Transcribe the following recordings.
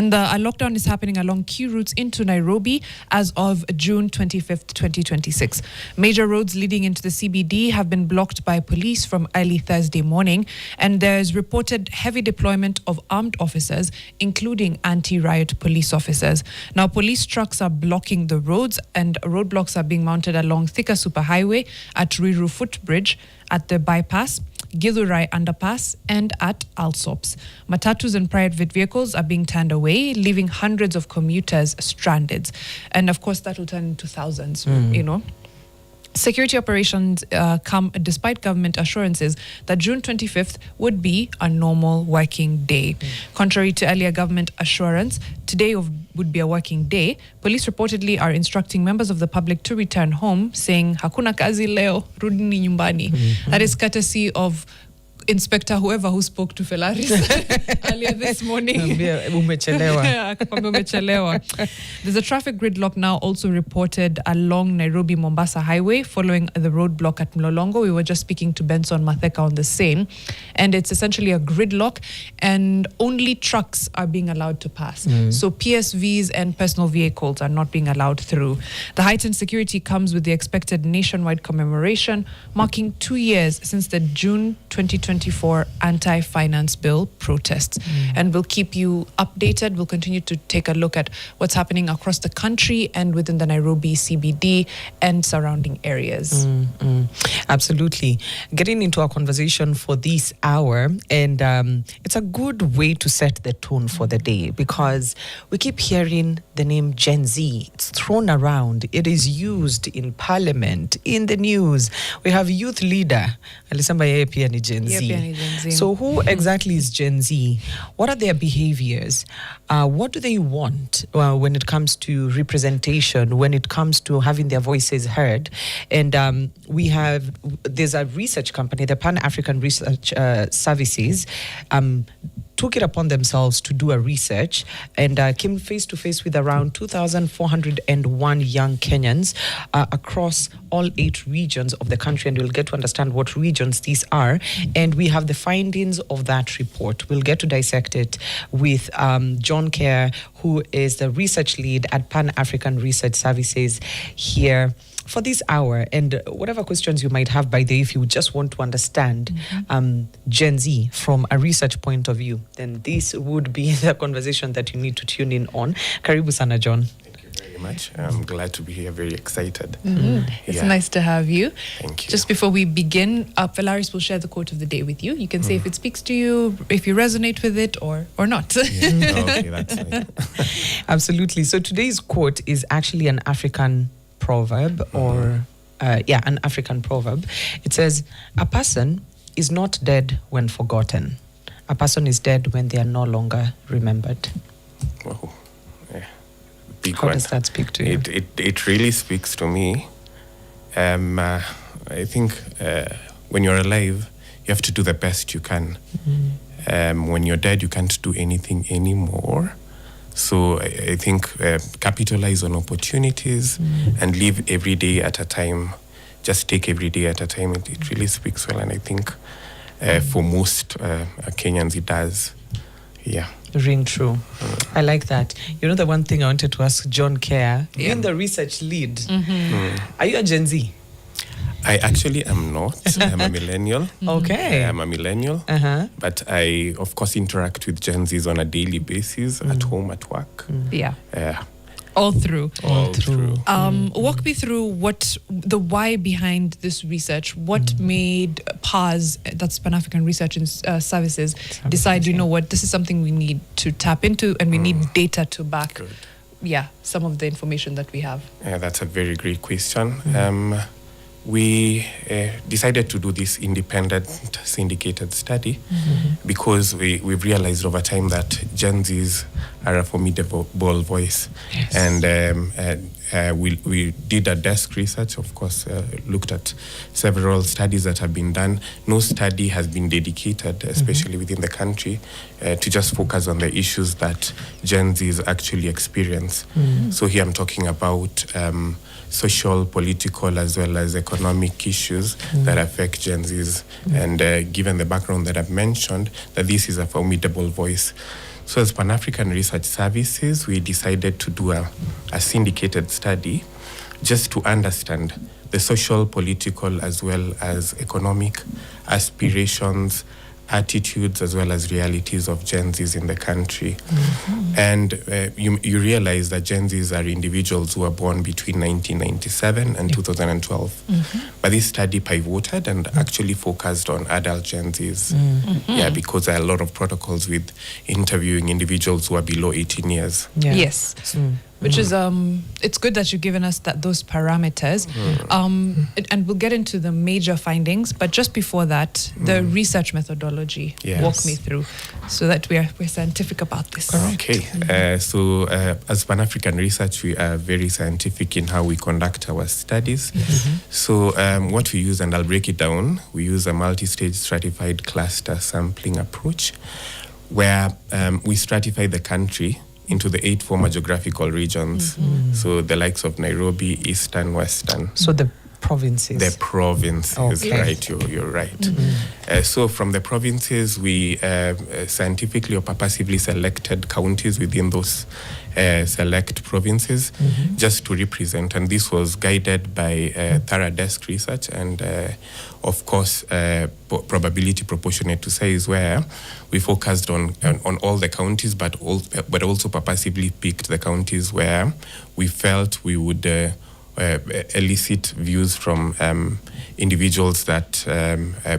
And a lockdown is happening along key routes into Nairobi as of June 25th, 2026. Major roads leading into the CBD have been blocked by police from early Thursday morning, and there's reported heavy deployment of armed officers, including anti-riot police officers. Now, police trucks are blocking the roads, and roadblocks are being mounted along Thika Superhighway, at Ruiru Footbridge, at the bypass, Githurai Underpass, and at Alsops. Matatus and private vehicles are being turned away, leaving hundreds of commuters stranded. And of course, that will turn into thousands, you know. Security operations come despite government assurances that June 25th would be a normal working day. Contrary to earlier government assurance, today would be a working day. Police reportedly are instructing members of the public to return home, saying, Hakuna kazi leo, rudini nyumbani. That is courtesy of Inspector whoever who spoke to Felaris earlier this morning. There's a traffic gridlock now also reported along Nairobi-Mombasa Highway following the roadblock at Mlolongo. We were just speaking to Benson Matheka on the same. And it's essentially a gridlock, and only trucks are being allowed to pass. So PSVs and personal vehicles are not being allowed through. The heightened security comes with the expected nationwide commemoration, marking 2 years since the June 2024 anti-finance bill protests. And we'll keep you updated. We'll continue to take a look at what's happening across the country and within the Nairobi CBD and surrounding areas. Absolutely. Getting into our conversation for this hour, and it's a good way to set the tone for the day, because we keep hearing the name Gen Z. It's thrown around. It is used in parliament, in the news. We have youth leader, alisema yeye pia ni Gen Z. So who exactly is Gen Z? What are their behaviors? What do they want when it comes to representation, when it comes to having their voices heard? And there's a research company, the Pan-African Research Services, took it upon themselves to do a research and came face to face with around 2,401 young Kenyans across all 8 regions of the country, and we'll get to understand what regions these are. And we have the findings of that report. We'll get to dissect it with John Kerr, who is the research lead at Pan-African Research Services here for this hour. And whatever questions you might have, by the way, if you just want to understand Gen Z from a research point of view, then this would be the conversation that you need to tune in on. Karibu sana, John. Thank you very much. I'm glad to be here, very excited. It's nice to have you. Thank you. Just before we begin, Felaris will share the quote of the day with you. You can say if it speaks to you, if you resonate with it or not. Okay, that's nice. Absolutely. So today's quote is actually an African proverb, or an African proverb. It says, a person is not dead when forgotten. A person is dead when they are no longer remembered. Wow. Yeah. Big How one. does that speak to you? It really speaks to me. I think when you're alive, you have to do the best you can. When you're dead, you can't do anything anymore. So I think capitalize on opportunities and live every day at a time. Just take every day at a time. It really speaks well, and I think for most Kenyans it does. Yeah. Ring true. I like that. You know, the one thing I wanted to ask John Kerr, being the research lead, are you a Gen Z? I actually am not. I'm a millennial. Okay. I'm a millennial. But I, of course, interact with Gen Zs on a daily basis, at home, at work. Yeah. All through. Walk me through what the why behind this research. What made PARS, that's Pan-African Research Services, decide, you know what, this is something we need to tap into, and we need data to back some of the information that we have? Yeah, that's a very great question. We decided to do this independent syndicated study because we've realized over time that Gen Zs are a formidable voice. And we did a desk research, of course, looked at several studies that have been done. No study has been dedicated, especially within the country, to just focus on the issues that Gen Zs actually experience. So here I'm talking about social, political, as well as economic issues that affect Gen Zs. And given the background that I've mentioned, that this is a formidable voice. So as Pan-African Research Services, we decided to do a syndicated study just to understand the social, political, as well as economic aspirations, attitudes, as well as realities of Gen Zs in the country. And you realize that Gen Zs are individuals who were born between 1997 and 2012. But this study pivoted and actually focused on adult Gen Zs. Yeah, because there are a lot of protocols with interviewing individuals who are below 18 years. Yeah. Yes. Which is it's good that you've given us those parameters, and we'll get into the major findings. But just before that, the research methodology. Yes. Walk me through, so that we're scientific about this. Okay, so as Pan-African Research, we are very scientific in how we conduct our studies. So what we use, and I'll break it down, we use a multi-stage stratified cluster sampling approach, where we stratify the country into the 8 former geographical regions. So the likes of Nairobi, Eastern, Western. So the provinces. The provinces, Okay. right, you're right. So from the provinces, we scientifically or purposively selected counties within those select provinces just to represent. And this was guided by thorough desk research and, of course, probability proportionate to size, where we focused on all the counties, but also purposively picked the counties where we felt we would elicit views from individuals that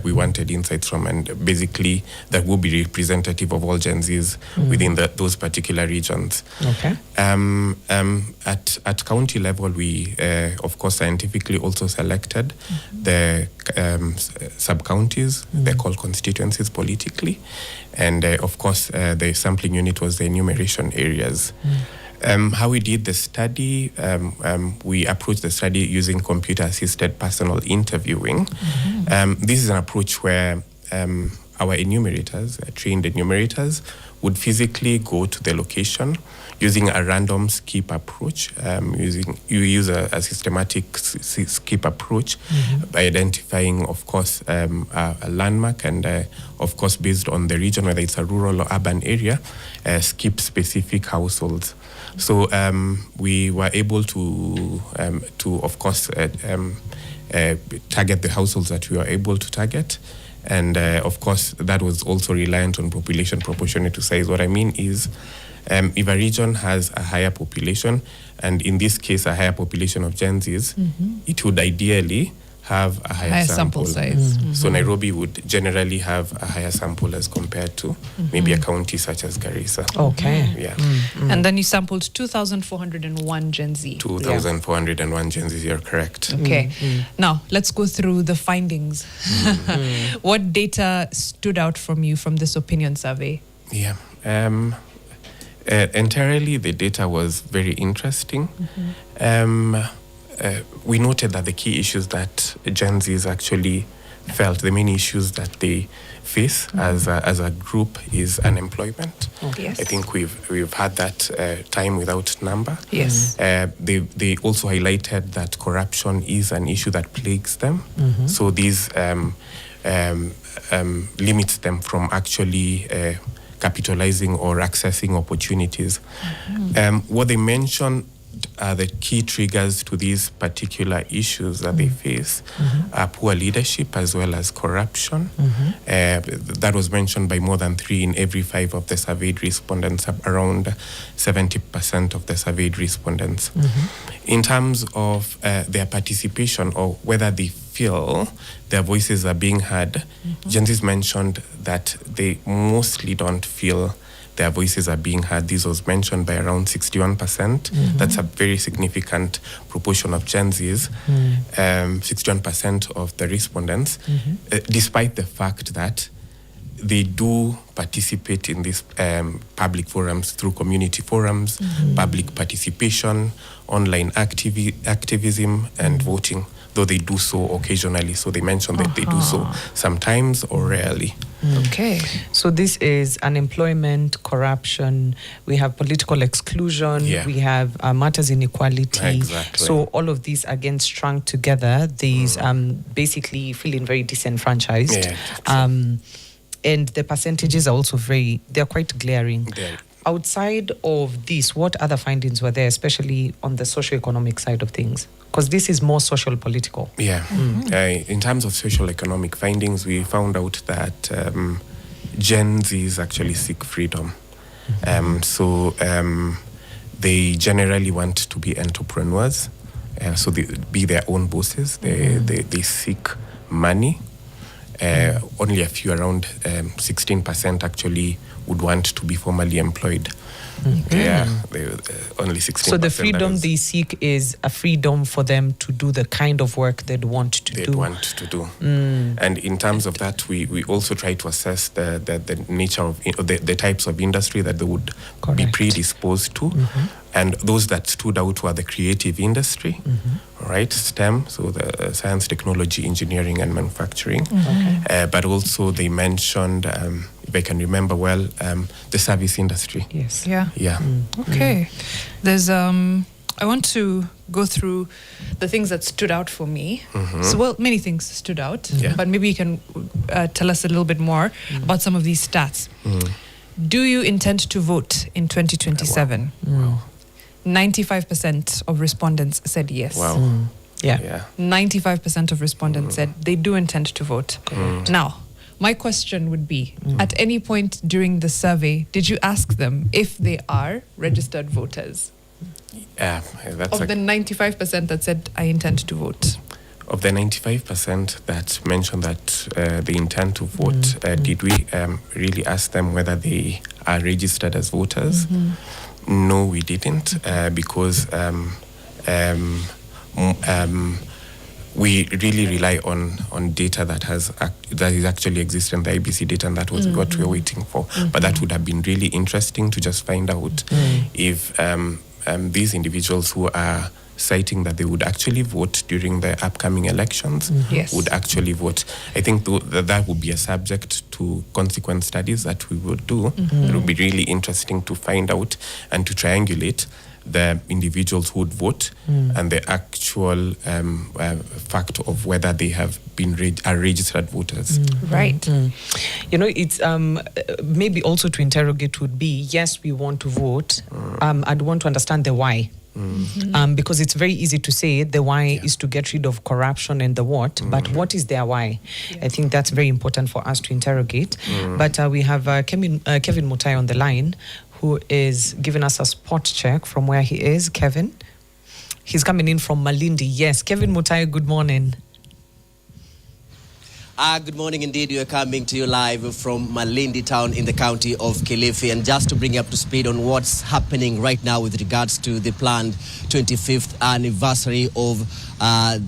we wanted insights from, and basically that would be representative of all Gen Zs within those particular regions. Okay. At county level, we of course scientifically also selected the sub-counties, they're called constituencies politically, and of course the sampling unit was the enumeration areas. How we did the study, we approached the study using computer-assisted personal interviewing. This is an approach where our enumerators, trained enumerators, would physically go to the location using a random skip approach. You use a systematic skip approach by identifying, of course, a landmark, and of course, based on the region, whether it's a rural or urban area, skip specific households. So we were able to of course, target the households that we were able to target. And of course, that was also reliant on population proportionate to size. What I mean is, if a region has a higher population, and in this case, a higher population of Gen Zs, it would ideally have a higher sample size. So Nairobi would generally have a higher sample as compared to maybe a county such as Garissa. Okay. Yeah. And then you sampled 2,401 Gen Z. 2,401 Gen Zs, you're correct. Okay. Now, let's go through the findings. What data stood out from you from this opinion survey? Yeah. Entirely, the data was very interesting. We noted that the key issues that Gen Zs actually felt, the main issues that they face as a group, is unemployment. Yes. I think we've had that time without number. Yes. They also highlighted that corruption is an issue that plagues them. So these limits them from actually capitalizing or accessing opportunities. What they mentioned are the key triggers to these particular issues that they face, poor leadership as well as corruption. That was mentioned by more than 3 in every 5 of the surveyed respondents, around 70% of the surveyed respondents. In terms of their participation, or whether they feel their voices are being heard, Gen Zs mentioned that they mostly don't feel their voices are being heard. This was mentioned by around 61%. That's a very significant proportion of Gen Zs, 61% of the respondents, despite the fact that they do participate in these public forums through community forums, public participation, online activism, and voting, though they do so occasionally. So they mentioned that they do so sometimes or rarely. Okay. So this is unemployment, corruption, we have political exclusion, we have matters inequality. Exactly. So all of these again strung together, these basically feeling very disenfranchised. And the percentages are also they're quite glaring. There. Outside of this, what other findings were there, especially on the socio-economic side of things? Because this is more social political. Yeah. In terms of social economic findings, we found out that Gen Zs actually seek freedom. They generally want to be entrepreneurs. So they be their own bosses. They seek money. Only a few, around 16% actually would want to be formally employed. Yeah, only 16%. So the freedom they seek is a freedom for them to do the kind of work they'd want to do. And in terms of that, we also try to assess the nature of the types of industry that they would be predisposed to. And those that stood out were the creative industry, right? STEM, so the science, technology, engineering, and manufacturing. But also they mentioned, if I can remember well, the service industry. Yes. Yeah. Okay. There's I want to go through the things that stood out for me. So, well, many things stood out, but maybe you can tell us a little bit more about some of these stats. Do you intend to vote in 2027? Wow. 95% of respondents said yes. Wow. Yeah. 95% of respondents said they do intend to vote. Now, my question would be, at any point during the survey, did you ask them if they are registered voters? Yeah, Of the 95% that said, I intend to vote. Of the 95% that mentioned that they intend to vote, did we really ask them whether they are registered as voters? No, we didn't, because we really rely on data that is actually existing, the IBC data, and that was what we were waiting for. But that would have been really interesting to just find out if these individuals who are citing that they would actually vote during the upcoming elections would actually vote. I think that would be a subject to consequent studies that we would do. It would be really interesting to find out and to triangulate the individuals who would vote and the actual fact of whether they have been are registered voters. Right. You know, it's maybe also to interrogate would be, yes, we want to vote. I'd want to understand the why. Because it's very easy to say the why is to get rid of corruption and the what, but what is their why? I think that's very important for us to interrogate. But we have Kevin Mutai on the line, who is giving us a spot check from where he is. Kevin, he's coming in from Malindi. Yes, Kevin Mutai, good morning. Good morning indeed. We are coming to you live from Malindi town in the county of Kilifi. And just to bring you up to speed on what's happening right now with regards to the planned 25th anniversary of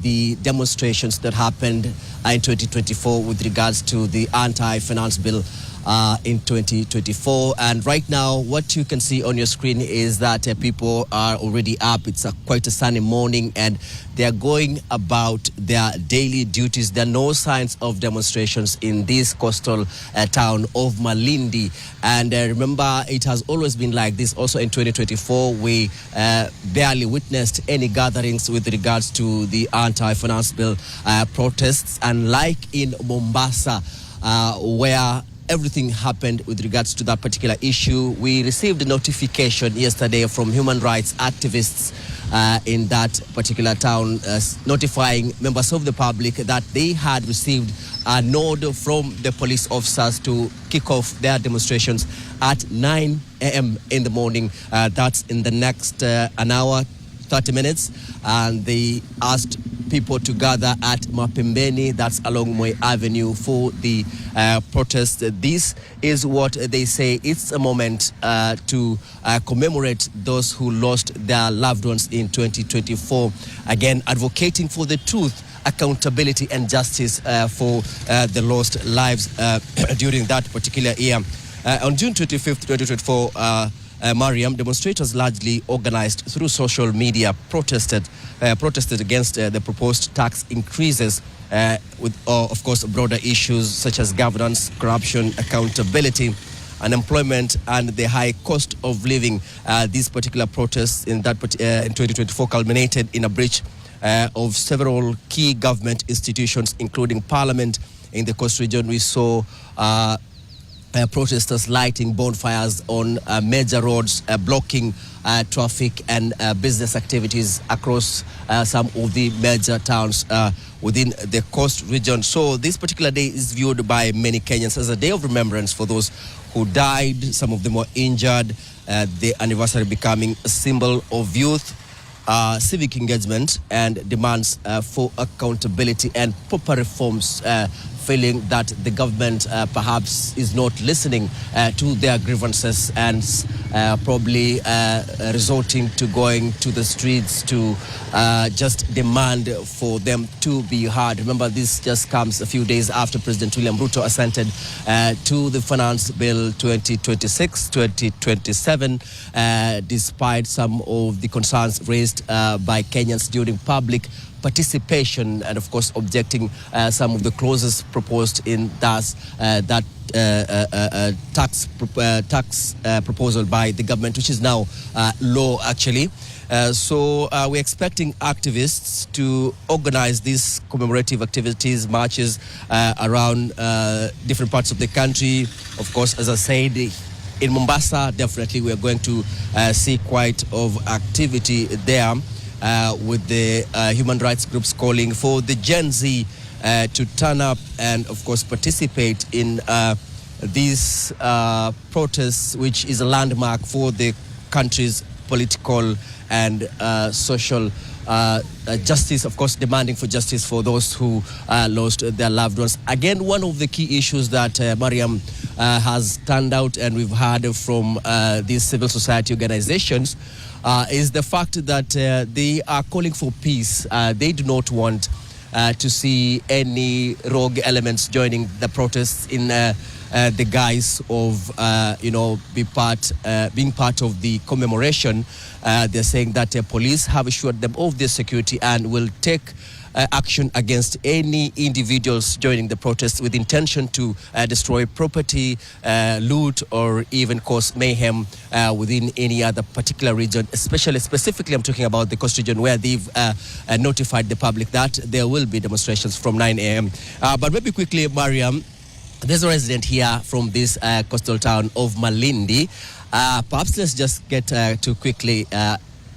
the demonstrations that happened in 2024 with regards to the anti-finance bill in 2024. And right now, what you can see on your screen is that people are already up. It's quite a sunny morning and they are going about their daily duties. There are no signs of demonstrations in this coastal town of Malindi. And remember, it has always been like this. Also in 2024, we barely witnessed any gatherings with regards to the anti-finance bill protests. And like in Mombasa, where everything happened with regards to that particular issue, we received a notification yesterday from human rights activists in that particular town notifying members of the public that they had received a nod from the police officers to kick off their demonstrations at 9 a.m. in the morning. That's in the next an hour, 30 minutes. And they asked people to gather at Mapembeni, that's along Moi Avenue, for the protest. This is what they say. It's a moment to commemorate those who lost their loved ones in 2024. Again, advocating for the truth, accountability and justice for the lost lives during that particular year. On June 25th, 2024, Mariam, demonstrators largely organized through social media protested against the proposed tax increases with, of course, broader issues such as governance, corruption, accountability, unemployment, and the high cost of living. These particular protests in 2024 culminated in a breach of several key government institutions, including Parliament in the Coast region. We saw protesters lighting bonfires on major roads, blocking traffic and business activities across some of the major towns within the coast region. So this particular day is viewed by many Kenyans as a day of remembrance for those who died. Some of them were injured. The anniversary becoming a symbol of youth, civic engagement, and demands for accountability and proper reforms, feeling that the government perhaps is not listening to their grievances and probably resorting to going to the streets to just demand for them to be heard. Remember, this just comes a few days after President William Ruto assented to the Finance Bill 2026-2027, despite some of the concerns raised by Kenyans during public participation, and of course objecting some of the clauses proposed in that tax proposal by the government, which is now law actually. So we're expecting activists to organize these commemorative activities, marches around different parts of the country. Of course, as I said, in Mombasa, definitely we are going to see quite of activity there. With the human rights groups calling for the Gen Z to turn up and, of course, participate in these protests, which is a landmark for the country's political and social justice, of course, demanding for justice for those who lost their loved ones. Again, one of the key issues that Mariam has turned out, and we've heard from these civil society organizations, is the fact that they are calling for peace. They do not want to see any rogue elements joining the protests in the guise of, being part of the commemoration. They're saying that police have assured them of their security and will take action against any individuals joining the protest with intention to destroy property, loot, or even cause mayhem within any other particular region. Specifically, I'm talking about the coast region, where they've notified the public that there will be demonstrations from 9 a.m. But maybe quickly, Mariam, there's a resident here from this coastal town of Malindi. Perhaps let's just get to quickly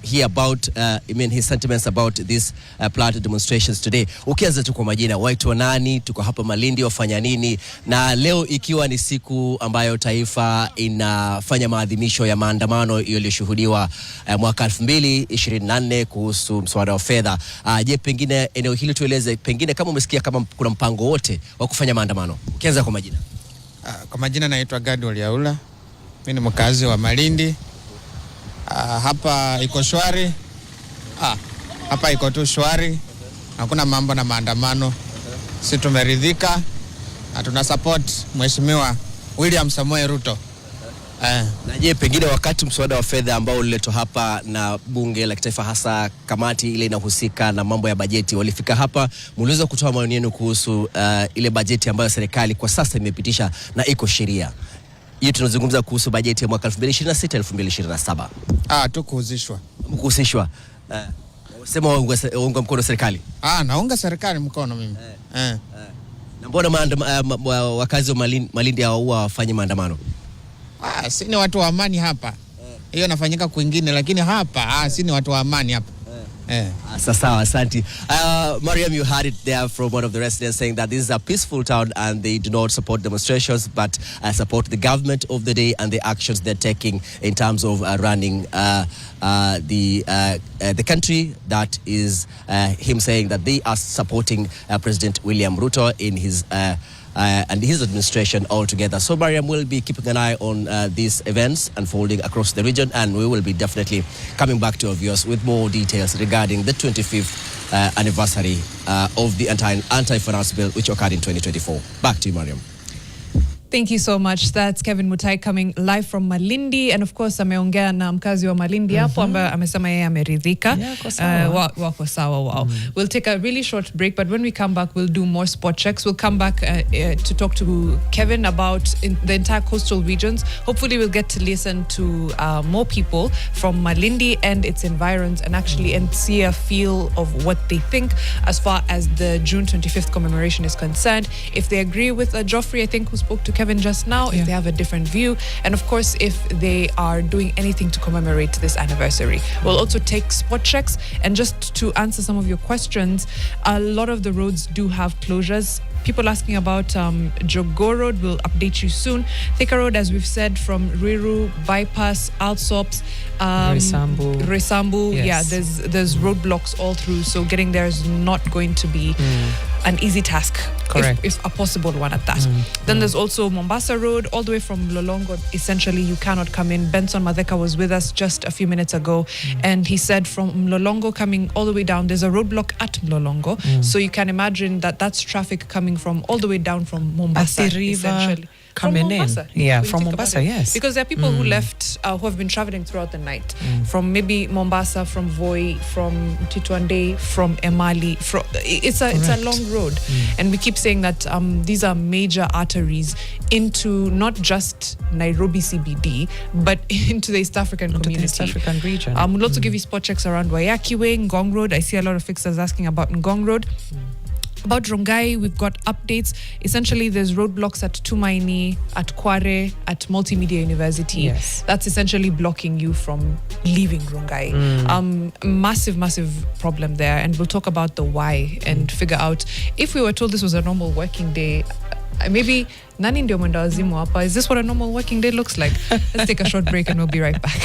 hear about his sentiments about these planned demonstrations today. Ukianza tu kwa majina, waitwa nani, tuko hapa Malindi, wafanya nini, na leo ikiwa ni siku ambayo taifa inafanya maadhimisho ya maandamano yaliyoshuhudiwa mwaka 2024 kuhusu mswada wa fedha. Je, pengine eneo hili tueleze, pengine kama umesikia kama kuna mpango wote wa kufanya maandamano. Ukianza kwa majina. Kwa majina naitwa Gadol Yaula. Mimi ni mkazi wa Malindi. Hapa iko shwari. Hapa iko tu shwari. Hakuna mambo na maandamano. Sisi tumeridhika na tuna support Mheshimiwa William Samoei Ruto. Na je, pengine wakati mswada wa fedha ambao uliletwa hapa na bunge la kitaifa, hasa kamati ile inahusika na mambo ya bajeti, walifika hapa, mliweza kutoa maoni yenu kuhusu ile bajeti ambayo serikali kwa sasa imepitisha na iko sheria? Hiyo tunazungumza kuhusu bajeti ya mwaka 2026-2027. Tukuhusishwa. Mkuhusishwa. Sema waunga mkono serikali. Naunga serikali mkono mimi. Na mbona wakazi wa Malindi huwa wafanye maandamano? Si ni watu wa amani hapa. Hiyo nafanyika kwingine, lakini hapa si ni watu wa amani hapa. Sawa, asante. Mariam, you heard it there from one of the residents saying that this is a peaceful town and they do not support demonstrations, but support the government of the day and the actions they're taking in terms of running the country. That is him saying that they are supporting President William Ruto in his and his administration altogether. So Mariam will be keeping an eye on these events unfolding across the region, and we will be definitely coming back to our viewers with more details regarding the 25th anniversary of the anti-finance bill, which occurred in 2024. Back to you, Mariam. Thank you so much. That's Kevin Mutai coming live from Malindi, and of course ameongea na mkazi wa Malindi hapo ambaye amesema yeye ameridhika. Wako sawa wao. We'll take a really short break, but when we come back we'll do more spot checks. We'll come back to talk to Kevin about the entire coastal regions. Hopefully we'll get to listen to more people from Malindi and its environs and actually see a feel of what they think as far as the June 25th commemoration is concerned. If they agree with Geoffrey, I think, who spoke to Kevin just now, if they have a different view, and of course, if they are doing anything to commemorate this anniversary. We'll also take spot checks. And just to answer some of your questions, a lot of the roads do have closures. People asking about Jogoo Road, will update you soon. Thika Road, as we've said, from Ruiru, Bypass, Alsops, Resambu. Yes. Yeah, there's roadblocks all through. So getting there is not going to be an easy task. Correct. If a possible one at that. Then there's also Mombasa Road, all the way from Mlolongo. Essentially, you cannot come in. Benson Madheka was with us just a few minutes ago, and he said from Mlolongo coming all the way down, there's a roadblock at Mlolongo. So you can imagine that that's traffic coming from all the way down from Mombasa. At the river, essentially. coming From Mombasa, in. Yeah, when you from think Mombasa, about it. yes. Because there are people who left, who have been traveling throughout the night. From maybe Mombasa, from Voi, from Titwande, from Emali. It's a long road. And we keep saying that these are major arteries into not just Nairobi CBD, but into the East African community. The East African region. We'll also give you spot checks around Wayaki Way, Ngong Road. I see a lot of fixers asking about Ngong Road. About Rongai, we've got updates. Essentially, there's roadblocks at Tumaini, at Kware, at Multimedia University. Yes. That's essentially blocking you from leaving Rongai. Massive problem there. And we'll talk about the why and figure out if we were told this was a normal working day, maybe nani ndio mwenda wazimu hapa. Is this what a normal working day looks like? Let's take a short break and we'll be right back.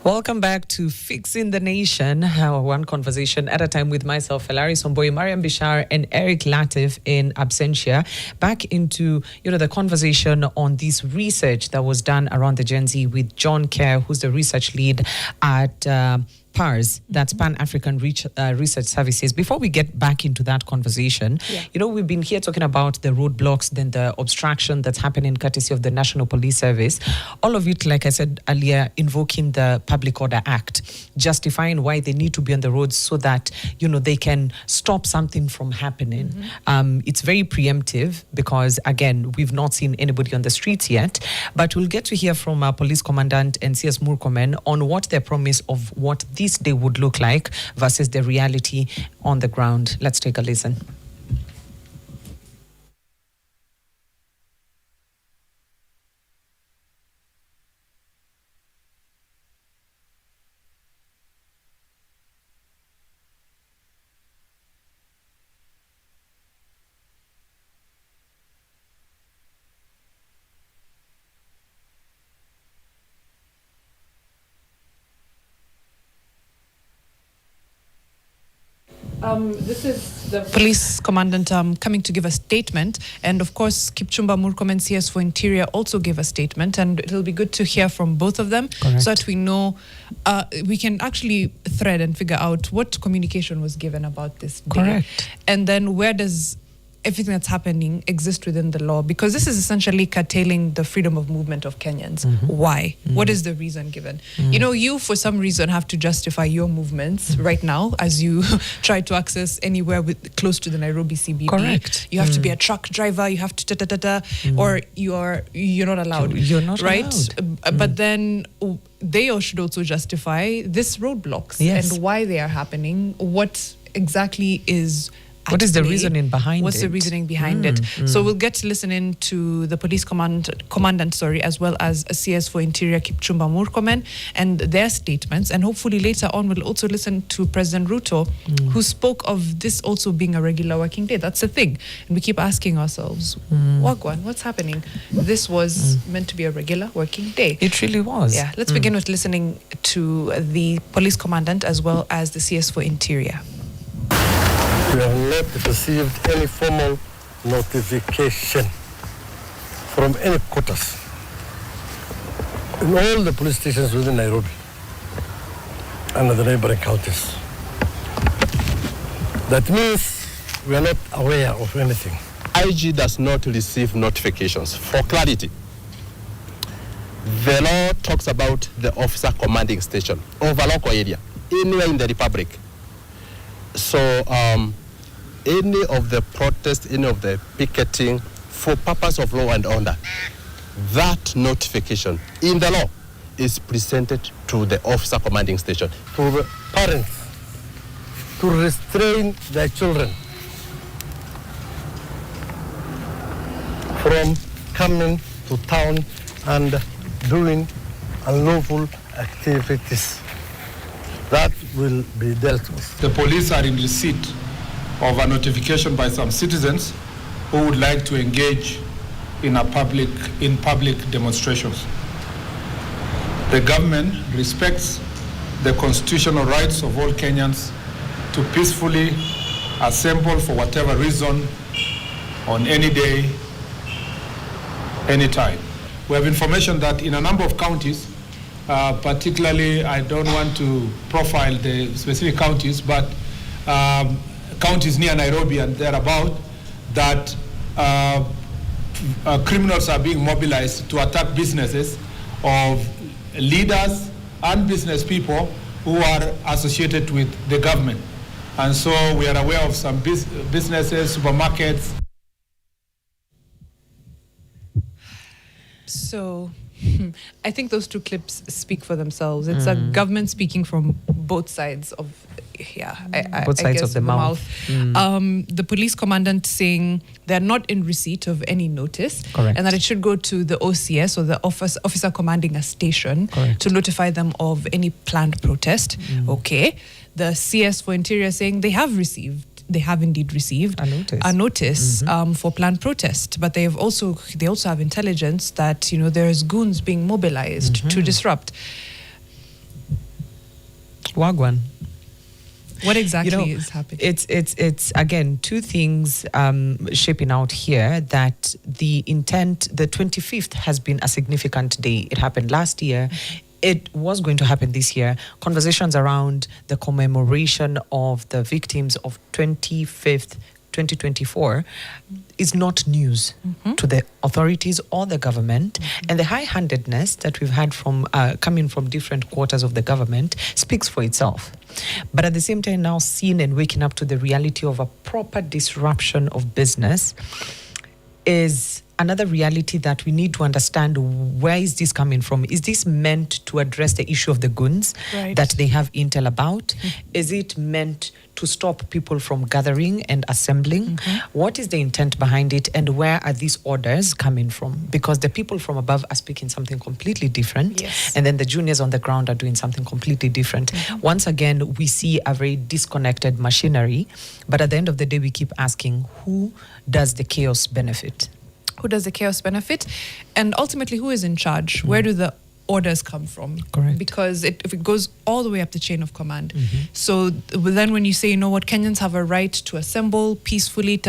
Welcome back to Fixing the Nation, one conversation at a time with myself, Hilary Somboi, Mariam Bishar, and Eric Latif in absentia. Back into the conversation on this research that was done around the Gen Z with John Kerr, who's the research lead at PARS, that's Pan-African Research Services. Before we get back into that conversation, we've been here talking about the roadblocks, then the obstruction that's happening courtesy of the National Police Service. All of it, like I said earlier, invoking the Public Order Act, justifying why they need to be on the roads so that, they can stop something from happening. It's very preemptive because, again, we've not seen anybody on the streets yet, but we'll get to hear from our Police Commandant and CS Murkomen on what their promise of what this day would look like versus the reality on the ground. Let's take a listen. This is the police commandant coming to give a statement, and of course Kipchumba Murkomen, CS for Interior, also gave a statement, and it'll be good to hear from both of them. Correct. So that we know, we can actually thread and figure out what communication was given about this day. Correct. And then where does everything that's happening exist within the law, because this is essentially curtailing the freedom of movement of Kenyans. Why? What is the reason given? You for some reason have to justify your movements right now as you try to access anywhere close to the Nairobi CBD. Correct. You have to be a truck driver, you have to or you're not allowed. You're not right? allowed. But then they should also justify this roadblocks and why they are happening. What exactly is What is the reasoning behind What's it? the reasoning behind it? So we'll get to listen in to the police commandant, as well as a CS for Interior, Kipchumba Murkomen, and their statements. And hopefully later on, we'll also listen to President Ruto, who spoke of this also being a regular working day. That's the thing. And we keep asking ourselves, Wagwan, what's happening? This was meant to be a regular working day. It really was. Yeah, let's begin with listening to the police commandant as well as the CS for Interior. We have not received any formal notification from any quarters in all the police stations within Nairobi and the neighboring counties. That means we are not aware of anything. IG does not receive notifications. For clarity, the law talks about the officer commanding station of a local area, anywhere in the Republic. So any of the protests, any of the picketing for purpose of law and order, that notification in the law is presented to the officer commanding station. To the parents to restrain their children from coming to town and doing unlawful activities. That will be dealt with. The police are in receipt of a notification by some citizens who would like to engage in public demonstrations. The government respects the constitutional rights of all Kenyans to peacefully assemble for whatever reason on any day, any time. We have information that in a number of counties, particularly, I don't want to profile the specific counties, but counties near Nairobi and thereabout, that criminals are being mobilized to attack businesses of leaders and business people who are associated with the government. And so we are aware of some businesses, supermarkets. So I think those two clips speak for themselves. It's a government speaking from both sides of, both sides of the mouth. The police commandant saying they're not in receipt of any notice. Correct. And that it should go to the OCS, or the officer commanding a station, Correct. to notify them of any planned protest. Okay. The CS for Interior saying they have indeed received a notice for planned protest, but they also have intelligence that there's goons being mobilized to disrupt. Wagwan. What exactly is happening? It's again two things shaping out here. That the intent, the 25th has been a significant day. It happened last year. It was going to happen this year. Conversations around the commemoration of the victims of 25th, 2024 is not news to the authorities or the government. And the high-handedness that we've had from coming from different quarters of the government speaks for itself. But at the same time, now seeing and waking up to the reality of a proper disruption of business is another reality that we need to understand. Where is this coming from? Is this meant to address the issue of the goons that they have intel about? Is it meant to stop people from gathering and assembling? What is the intent behind it, and where are these orders coming from? Because the people from above are speaking something completely different, and then the juniors on the ground are doing something completely different. Once again, we see a very disconnected machinery, but at the end of the day, we keep asking, who does the chaos benefit? Who does the chaos benefit? And ultimately, who is in charge? Where do the orders come from? Correct. Because if it goes all the way up the chain of command. So then when you say, Kenyans have a right to assemble peacefully,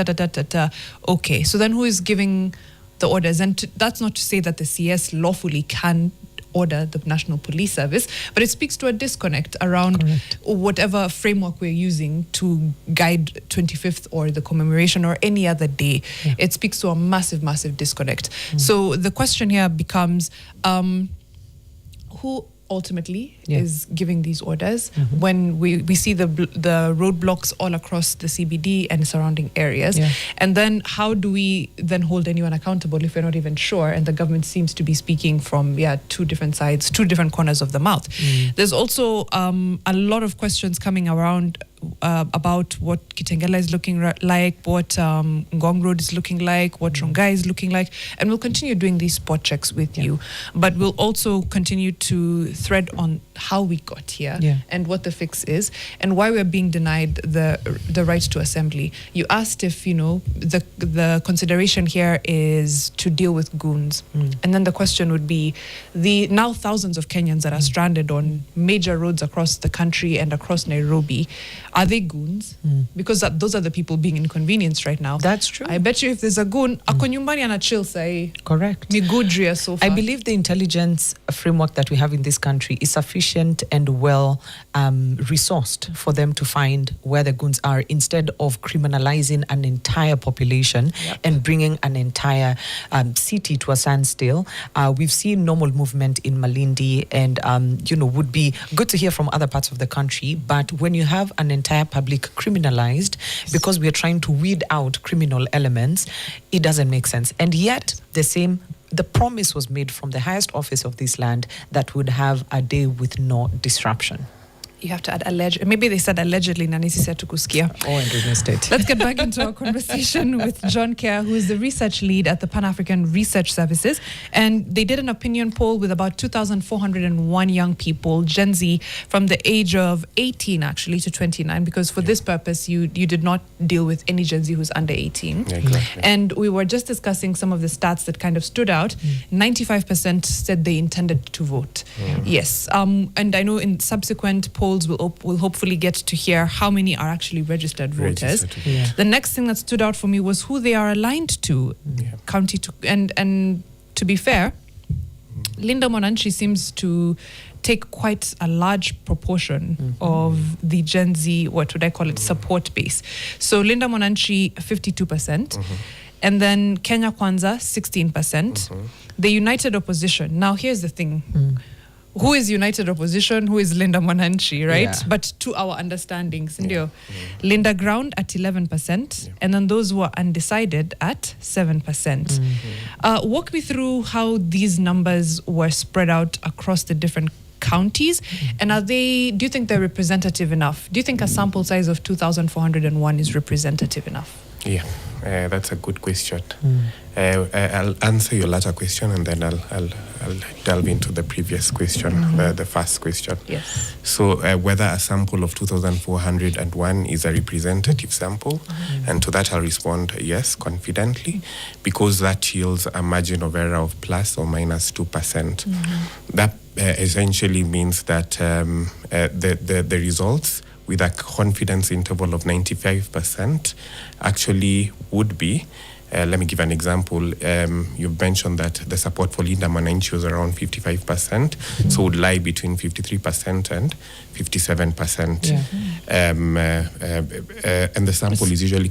okay. So then who is giving the orders? And that's not to say that the CS lawfully can order the National Police Service, but it speaks to a disconnect around whatever framework we're using to guide 25th or the commemoration or any other day. It speaks to a massive, massive disconnect. So the question here becomes, who ultimately is giving these orders when we see the roadblocks all across the CBD and surrounding areas? And then how do we then hold anyone accountable if we're not even sure? And the government seems to be speaking from two different sides, two different corners of the mouth. There's also a lot of questions coming around about what Kitengela is looking like, what Ngong Road is looking like, what Rongai is looking like. And we'll continue doing these spot checks with you. But we'll also continue to thread on how we got here and what the fix is and why we're being denied the right to assembly. You asked if, the consideration here is to deal with goons. And then the question would be, the now thousands of Kenyans that are stranded on major roads across the country and across Nairobi, are they goons? Because those are the people being inconvenienced right now. That's true. I bet you if there's a goon, ako nyumbani anachill sahi. Correct. Ni gudria so far. I believe the intelligence framework that we have in this country is sufficient and well resourced for them to find where the goons are, instead of criminalizing an entire population and bringing an entire city to a standstill. We've seen normal movement in Malindi, and would be good to hear from other parts of the country. But when you have an entire public criminalized because we are trying to weed out criminal elements, it doesn't make sense. And yet the promise was made from the highest office of this land that would have a day with no disruption. You have to add alleged. Maybe they said allegedly. Nanisi said to kusikia. Oh, and we missed it. Let's get back into our conversation with John Kerr, who is the research lead at the Pan-African Research Services. And they did an opinion poll with about 2,401 young people, Gen Z, from the age of 18 actually to 29, because for this purpose, you did not deal with any Gen Z who's under 18. Yeah, exactly. And we were just discussing some of the stats that kind of stood out. 95% said they intended to vote. Yes. And I know in subsequent polls, we'll hopefully get to hear how many are actually registered voters. Yeah. The next thing that stood out for me was who they are aligned to, county to, and to be fair, Linda Mwananchi seems to take quite a large proportion of the Gen Z, what would I call it, support base. So Linda Mwananchi, 52%. And then Kenya Kwanza, 16%. The United Opposition. Now, here's the thing. Who is United Opposition? Who is Linda Mwananchi, right? Yeah. But to our understanding, Sindio. Linda Ground at 11%, and then those who are undecided at 7%. Walk me through how these numbers were spread out across the different counties, and do you think they're representative enough? Do you think a sample size of 2,401 is representative enough? Yeah, that's a good question. I'll answer your latter question, and then I'll delve into the previous question, the first question. Yes. So whether a sample of 2,401 is a representative sample, and to that I'll respond yes, confidently, because that yields a margin of error of plus or minus 2%. That essentially means that the results with a confidence interval of 95% actually would be, let me give an example. You've mentioned that the support for Linda Mwananchi was around 55%, so would lie between 53% and 57%. And the sample is usually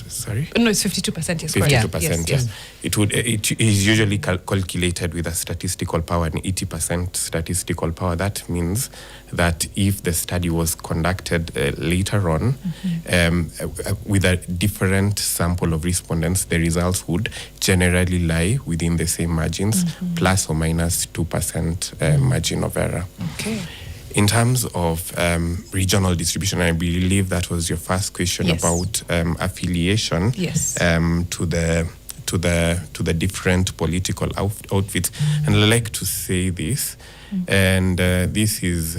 sorry? No, it's 52%, yes, 52%, yes. It is usually calculated with a statistical power, an 80% statistical power. That means that if the study was conducted later on with a different sample of respondents, the results would generally lie within the same margins, plus or minus 2% margin of error. Okay. In terms of regional distribution, I believe that was your first question about affiliation to the different political outfits. And I'd like to say this, and this is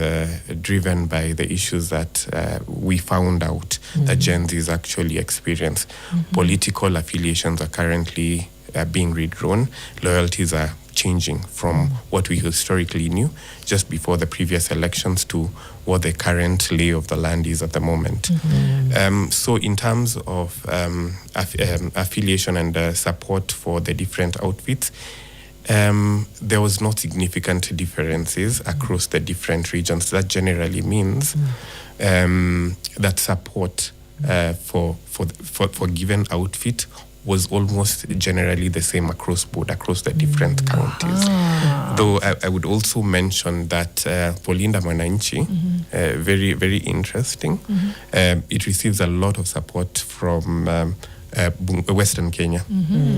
driven by the issues that we found out that Gen Zs actually experience. Political affiliations are currently being redrawn. Loyalties are changing from what we historically knew just before the previous elections to what the current lay of the land is at the moment. So in terms of affiliation and support for the different outfits, there was not significant differences across the different regions. That generally means that support for given outfit was almost generally the same across the different counties. Though I would also mention that for Linda Mwananchi, very, very interesting, it receives a lot of support from Western Kenya.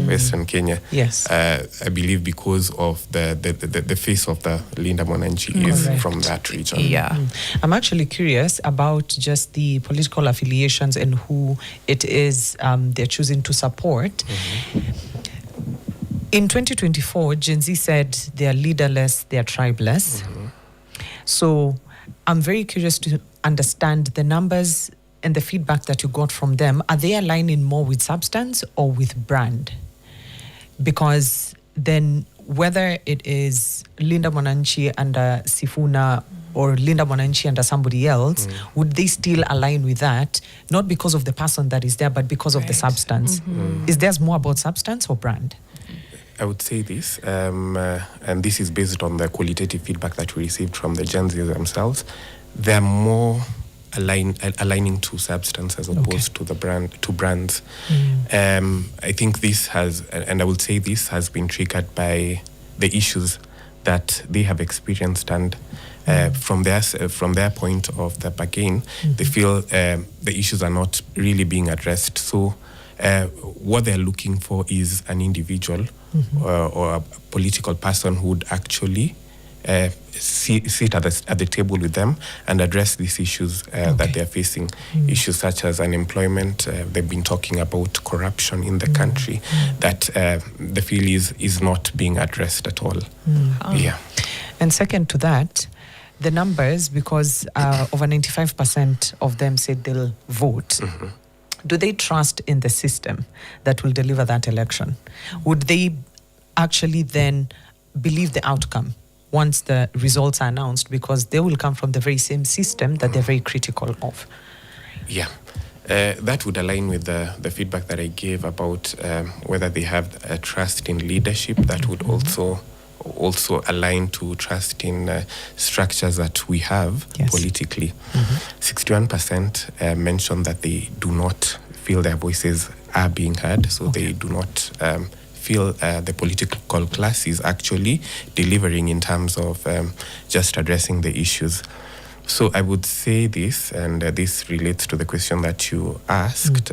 Western Kenya. Yes. I believe because of the face of the Linda Mwananchi is from that region. Yeah. I'm actually curious about just the political affiliations and who it is they're choosing to support. In 2024, Gen Z said they are leaderless, they are tribeless. So I'm very curious to understand the numbers and the feedback that you got from them. Are they aligning more with substance or with brand? Because then whether it is Linda Mwananchi under Sifuna or Linda Mwananchi under somebody else, would they still align with that? Not because of the person that is there, but because of the substance. Is theirs more about substance or brand? I would say this, and this is based on the qualitative feedback that we received from the Gen Z themselves. They're more aligning to substance as opposed to the brands. I think this has, and I would say this has been triggered by the issues that they have experienced, and from their point of the bargain, they feel the issues are not really being addressed. So what they're looking for is an individual or a political person who would actually sit at the table with them and address these issues that they're facing. Issues such as unemployment. They've been talking about corruption in the country that they feel is not being addressed at all. Yeah. And second to that, the numbers, because over 95% of them said they'll vote. Do they trust in the system that will deliver that election? Would they actually then believe the outcome once the results are announced, because they will come from the very same system that they're very critical of? Yeah. That would align with the feedback that I gave about whether they have a trust in leadership. That would also align to trust in structures that we have politically. 61% mentioned that they do not feel their voices are being heard, so they do not feel the political class is actually delivering in terms of just addressing the issues. So I would say this, and this relates to the question that you asked,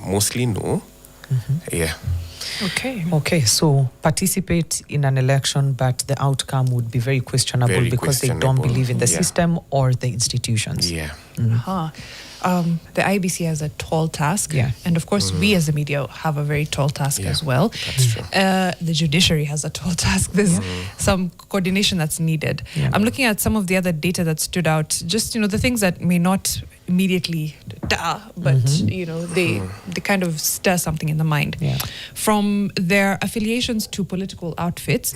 mostly no. Yeah. Okay, so participate in an election, but the outcome would be very questionable because they don't believe in the system or the institutions. Yeah. The IBC has a tall task, and of course we as the media have a very tall task as well. That's true. The judiciary has a tall task. There's some coordination that's needed. I'm looking at some of the other data that stood out, just the things that may not immediately but they kind of stir something in the mind. From their affiliations to political outfits,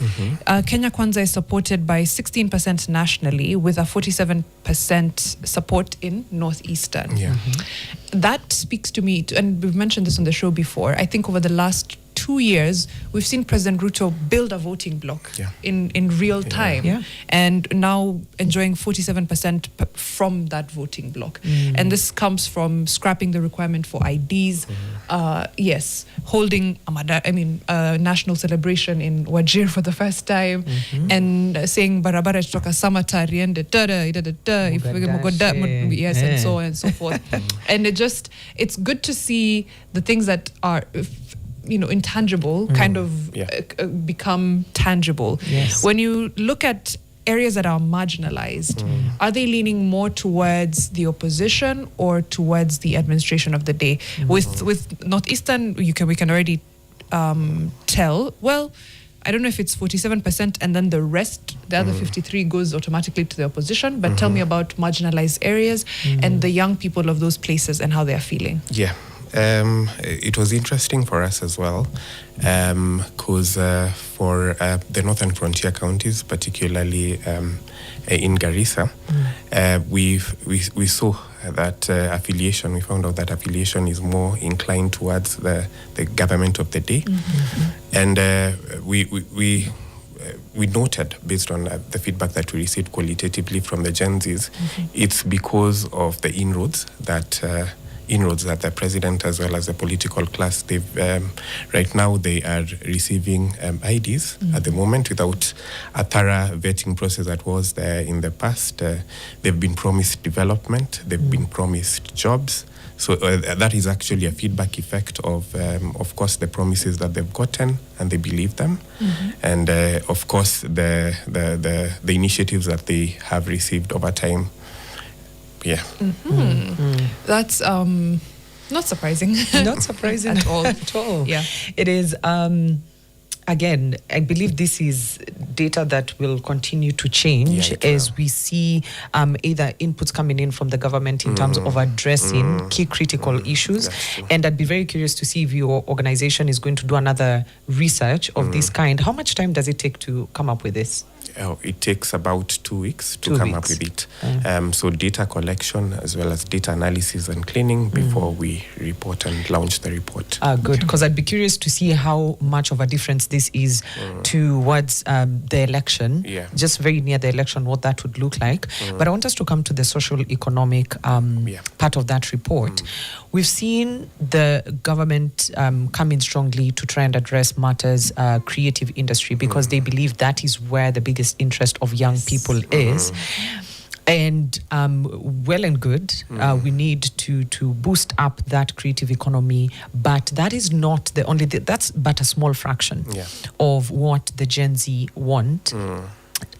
Kenya Kwanza is supported by 16% nationally, with a 47% support in Northeastern. That speaks to me, and we've mentioned this on the show before. I think over the last 2 years, we've seen President Ruto build a voting bloc in real time, and now enjoying 47% from that voting bloc. And this comes from scrapping the requirement for IDs, holding a national celebration in Wajir for the first time, and saying barabara kutoka Samata riende and so on and so forth. And it's good to see the things that are intangible kind of become tangible. When you look at areas that are marginalized, are they leaning more towards the opposition or towards the administration of the day? With Northeastern, we can already tell. Well, I don't know if it's 47% and then the rest, the other 53 goes automatically to the opposition. But tell me about marginalized areas and the young people of those places and how they are feeling. Yeah. It was interesting for us as well, because for the northern frontier counties, particularly in Garissa, we saw that affiliation. We found out that affiliation is more inclined towards the government of the day, and we noted, based on the feedback that we received qualitatively from the Gen Zs, it's because of the inroads that the president as well as the political class, right now they are receiving IDs at the moment without a thorough vetting process that was there in the past. They've been promised development, they've been promised jobs. So that is actually a feedback effect of course, the promises that they've gotten, and they believe them, and of course the initiatives that they have received over time. That's not surprising. Not surprising at all. At all. Yeah. It is, again, I believe this is data that will continue to change as we see either inputs coming in from the government in terms of addressing key critical issues. And I'd be very curious to see if your organization is going to do another research of this kind. How much time does it take to come up with this? It takes about 2 weeks to come up with it. So data collection as well as data analysis and cleaning before we report and launch the report. Good, because I'd be curious to see how much of a difference this is towards the election, just very near the election, what that would look like. But I want us to come to the social economic part of that report. We've seen the government come in strongly to try and address matters creative industry, because they believe that is where the biggest interest of young people is. And well and good, we need to boost up that creative economy, but that is not the only, that's but a small fraction of what the Gen Z want.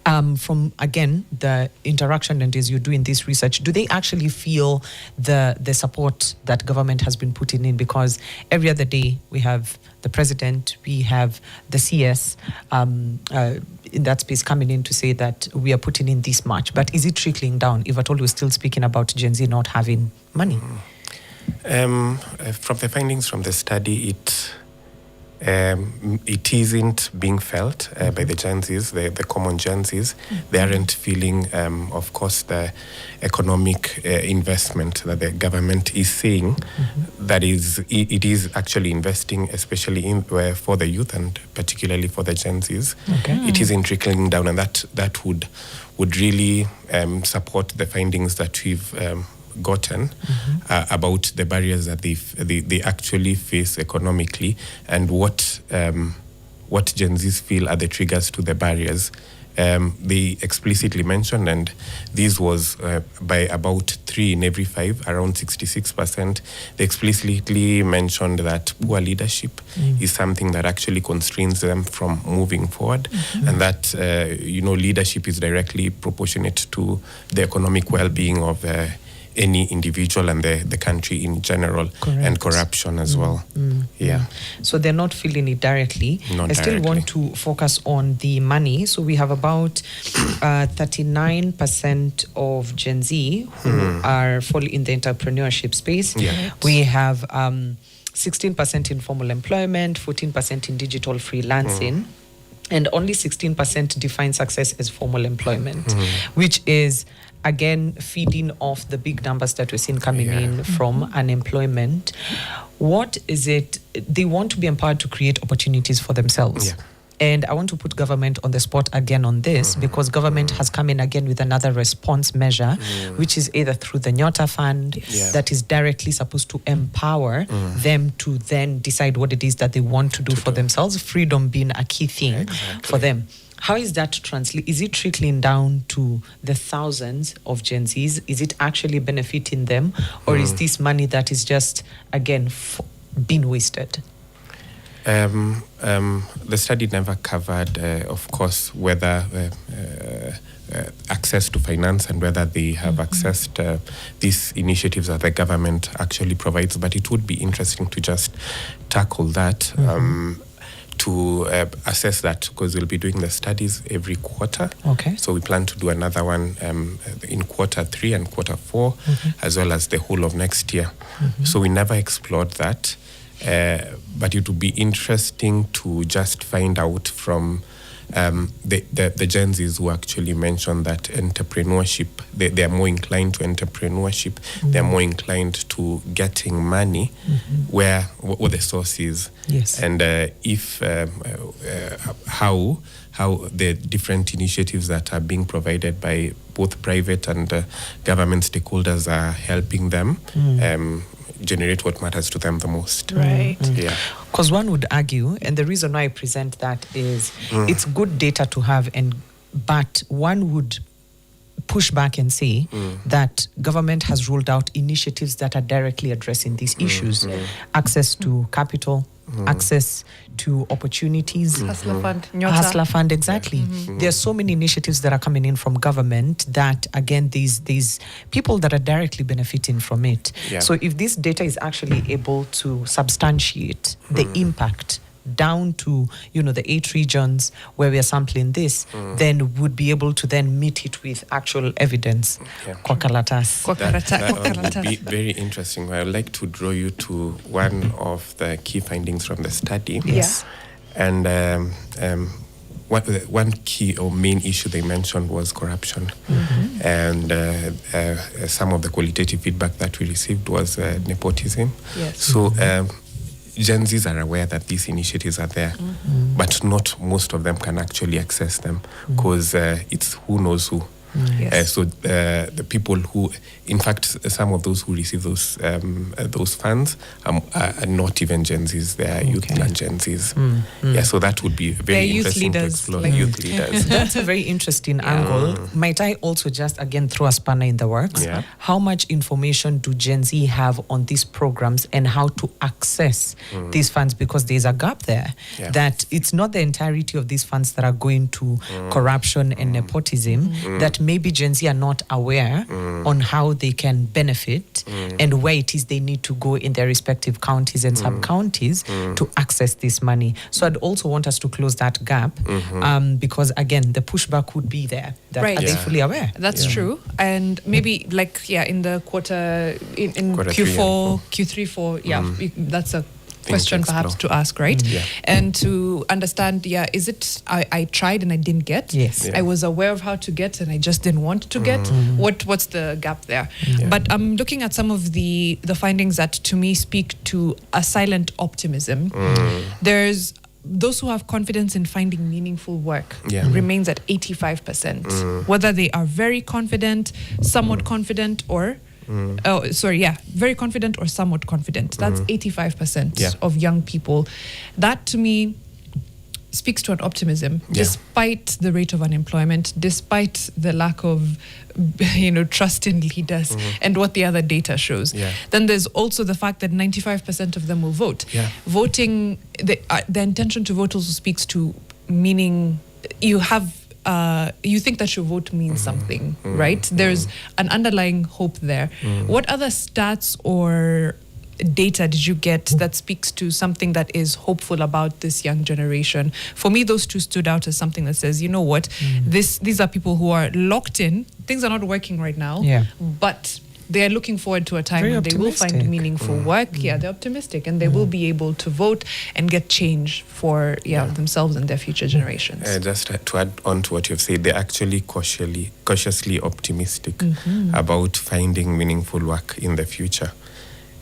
From, again, the interaction and as you're doing this research, do they actually feel the support that government has been putting in? Because every other day we have the president, we have the CS in that space coming in to say that we are putting in this much. But is it trickling down? If at all, we're still speaking about Gen Z not having money. From the findings from the study, it isn't being felt by the Gen Zs, the common Gen Zs. They aren't feeling, of course, the economic investment that the government is saying. That is, it is actually investing, especially in for the youth and particularly for the Gen Zs. It isn't trickling down, and that would really support the findings that we've gotten about the barriers that they actually face economically, and what Gen Zs feel are the triggers to the barriers. They explicitly mentioned, and this was by about 3 in every 5, around 66%. They explicitly mentioned that poor leadership is something that actually constrains them from moving forward, and that leadership is directly proportionate to the economic well-being of any individual and the country in general. And corruption as well. So they're not feeling it directly. I still want to focus on the money. So we have about 39% of Gen Z who fall in the entrepreneurship space. We have 16% in formal employment, 14% in digital freelancing, and only 16% define success as formal employment, which is again feeding off the big numbers that we're seeing coming in from unemployment. What is it? They want to be empowered to create opportunities for themselves. And I want to put government on the spot again on this, because government has come in again with another response measure, which is either through the Nyota Fund that is directly supposed to empower them to then decide what it is that they want to do for themselves, freedom being a key thing for them. How is that translate? Is it trickling down to the thousands of Gen Zs? Is it actually benefiting them? Or is this money that is just, again, being wasted? The study never covered, of course, whether access to finance and whether they have accessed these initiatives that the government actually provides. But it would be interesting to just tackle that. To assess that, because we'll be doing the studies every quarter. So we plan to do another one in quarter 3 and quarter 4, as well as the whole of next year. So we never explored that, but it would be interesting to just find out from the Gen Zs who actually mentioned that entrepreneurship, they are more inclined to entrepreneurship, they're more inclined to getting money where what the source is, and if how the different initiatives that are being provided by both private and government stakeholders are helping them generate what matters to them the most. Because one would argue, and the reason why I present that is it's good data to have, but one would push back and say that government has rolled out initiatives that are directly addressing these issues. Access to capital, access to opportunities. Hustler Fund. Hustler Fund, exactly. There are so many initiatives that are coming in from government that, again, these people that are directly benefiting from it. So if this data is actually able to substantiate the impact down to, the 8 regions where we are sampling this, then would be able to then meet it with actual evidence. That would be very interesting. I would like to draw you to one of the key findings from the study. And one key or main issue they mentioned was corruption. And some of the qualitative feedback that we received was nepotism. So Gen Zs are aware that these initiatives are there, but not most of them can actually access them, because it's who knows who. Yes. So the people who, in fact, some of those who receive those funds are not even Gen Zs, they are youth and Gen Zs. Yeah, so that would be very They're youth interesting leaders, to explore. like- Youth leaders. That's a very interesting angle. Might I also just again throw a spanner in the works? Yeah. How much information do Gen Z have on these programs and how to access these funds? Because there's a gap there, Yeah. that it's not the entirety of these funds that are going to corruption and nepotism, that maybe Gen Z are not aware on how they can benefit and where it is they need to go in their respective counties and sub-counties to access this money. So I'd also want us to close that gap because, again, the pushback would be there. That Right. Are they Yeah. fully aware? That's true. And maybe in the quarter, in Quarter three and Q4, Q3, 4, that's a question to perhaps to explore. ask, right? Yeah. And to understand, is it, I tried and I didn't get? Yes. Yeah. I was aware of how to get and I just didn't want to get? What's the gap there? Yeah. But I'm looking at some of the findings that to me speak to a silent optimism. There's those who have confidence in finding meaningful work remains at 85%. Whether they are very confident, somewhat confident, or very confident or somewhat confident. That's 85% of young people. That to me speaks to an optimism, despite the rate of unemployment, despite the lack of trust in leaders and what the other data shows. Then there's also the fact that 95% of them will vote. Voting, the intention to vote also speaks to meaning. You think that your vote means something, right? There's an underlying hope there. What other stats or data did you get that speaks to something that is hopeful about this young generation? For me, those two stood out as something that says, you know what, these are people who are locked in. Things are not working right now, but they are looking forward to a time Very when they will find optimistic. meaningful work. Yeah, they're optimistic, and they will be able to vote and get change for themselves and their future generations. Just to add on to what you've said, they're actually cautiously optimistic about finding meaningful work in the future.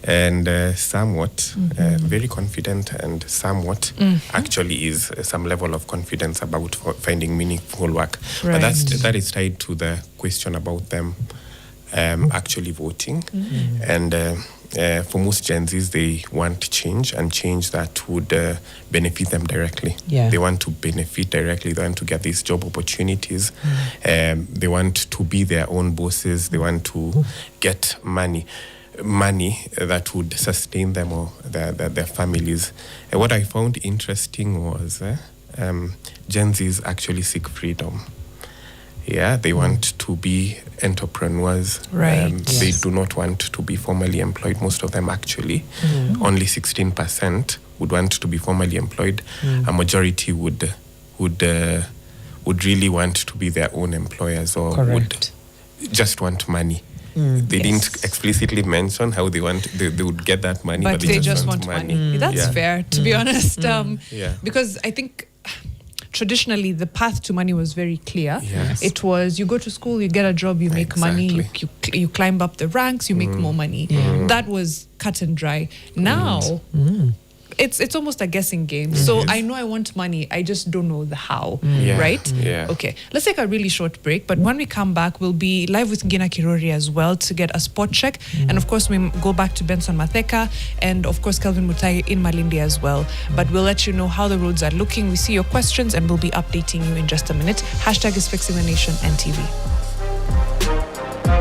And somewhat very confident, and somewhat actually is some level of confidence about finding meaningful work. Right. But that is tied to the question about them actually voting. And for most Gen Zs, they want change, and change that would benefit them directly. They want to benefit directly. They want to get these job opportunities. They want to be their own bosses. They want to get money that would sustain them or their families. What I found interesting was Gen Zs actually seek freedom. They want to be entrepreneurs. Right. They do not want to be formally employed. Most of them actually. Only 16% would want to be formally employed. A majority would really want to be their own employers, or would just want money. They didn't explicitly mention how they would get that money, but they just want money. That's fair, to be honest. Because I think traditionally the path to money was very clear. It was, you go to school, you get a job, you make money, you climb up the ranks, you make more money. That was cut and dry. Now it's almost a guessing game. So I know I want money, I just don't know the how, right? Okay, let's take a really short break, but when we come back, we'll be live with Gina Kirori as well to get a spot check. And of course, we go back to Benson Matheka and of course, Kelvin Mutai in Malindi as well. But we'll let you know how the roads are looking. We see your questions and we'll be updating you in just a minute. Hashtag is Fixing the Nation NTV.